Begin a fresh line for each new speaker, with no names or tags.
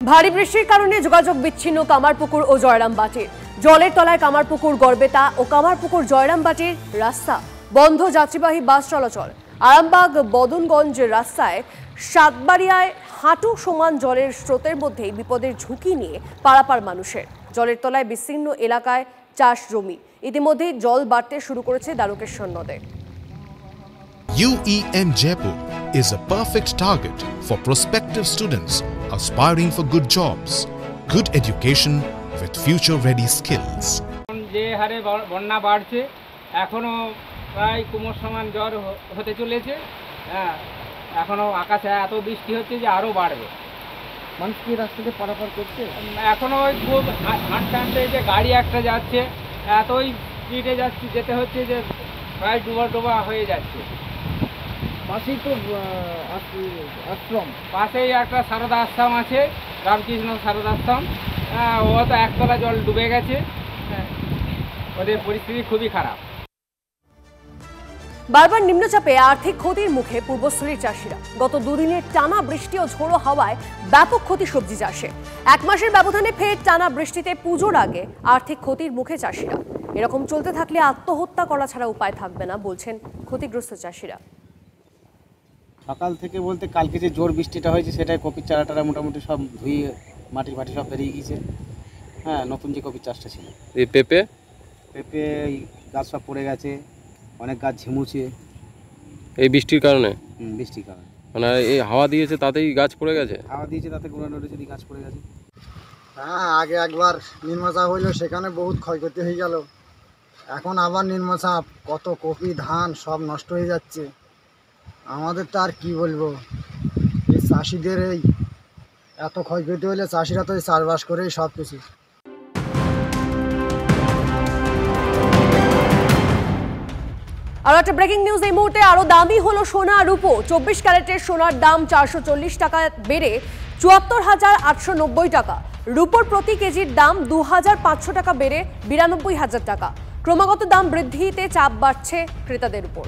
ভারী বৃষ্টির কারণে যোগাযোগ বিচ্ছিন্ন কামারপুকুর ও জয়রামবাটির। জলের তলায় কামারপুকুর গড়বেতা ও কামারপুকুর জয়রামবাটির রাস্তা বন্ধ, যাত্রীবাহী বাস চলাচল। আরামবাগ বদনগঞ্জ রাস্তায় সাতবাড়িয়ায় হাঁটু সমান জলের স্রোতের মধ্যেই বিপদের ঝুঁকি নিয়ে পারাপার মানুষের। জলের তলায় বিস্তীর্ণ এলাকায় চাষ জমি, ইতিমধ্যেই জল বাড়তে শুরু করেছে দ্বারকেশ্বর নদে।
UEM Jaipur is a perfect target for prospective students aspiring for good jobs, good education with future-ready skills.
যে হারে বন্যা বাড়ছে, এখনো প্রায় কোমর সমান জ্বর হতে চলেছে। এখনো আকাশে এত বৃষ্টি হচ্ছে যে আরও বাড়বে।
মানুষ কি রাস্তাতে পারাপার করছে?
এখনো ওই খুব হাঁটতে হাঁটতে যে গাড়ি একটা যাচ্ছে, এতই স্পিডে যেতে হচ্ছে যে প্রায় ডোবা হয়ে যাচ্ছে।
পাশেই তো আশ্রম,
পাশেই একটা সারদা আশ্রম আছে, রামকৃষ্ণ সারদা আশ্রম। ও তো একতলা জল ডুবে গেছে, ওদের পরিস্থিতি খুবই খারাপ।
বারবার নিম্নচাপে আর্থিক ক্ষতির মুখে পূর্বস্থলীর চাষিরা। গত দুদিনের টানা বৃষ্টি ও ঝোড়ো হাওয়ায় ব্যাপক ক্ষতি সবজি চাষে। এক মাসের ব্যবধানে ফের টানা বৃষ্টিতে পুজোর আগে আর্থিক ক্ষতির মুখে চাষিরা। এরকম চলতে থাকলে আত্মহত্যা করা ছাড়া উপায় থাকবে না বলছেন ক্ষতিগ্রস্ত চাষিরা।
সকাল থেকে বলতে কালকে যে জোর বৃষ্টিটা হয়েছে সেটাই কপির চারাটারা মোটামুটি সব ধুয়ে মাটি সব বেরিয়ে গিয়েছে। নতুন যে কপির চাষটা ছিল,
এই পেঁপে
গাছ সব পড়ে গেছে, অনেক গাছ ঝিমুছে
এই বৃষ্টির কারণে।
বৃষ্টির কারণে
মানে এই হাওয়া দিয়েছে তাতেই গাছ পড়ে গেছে।
হাওয়া দিয়েছে তাতে গোড়া নড়ে যদি গাছ পড়ে গেছে।
আগে একবার নিম্নচাপ হইলো, সেখানে বহুত ক্ষয়ক্ষতি হয়ে গেল। এখন আবার নিম্নচাপ, কত কপি ধান সব নষ্ট হয়ে যাচ্ছে। আমাদের তো আর কি বলবো, এই চাষিদের এই এত ক্ষয়ক্ষতি হলে চাষিরা তো এই চাষবাস করেই সব কিছু।
আর একটা ব্রেকিং নিউজ এই মুহূর্তে, আরো দামি হলো সোনা রূপো। 24 ক্যারেটের সোনার দাম 440 টাকা বেড়ে 74,890 টাকা। রূপোর প্রতি কেজির দাম 2,500 টাকা বেড়ে 92,000 টাকা। ক্রমাগত দাম বৃদ্ধিতে চাপ বাড়ছে ক্রেতাদের উপর।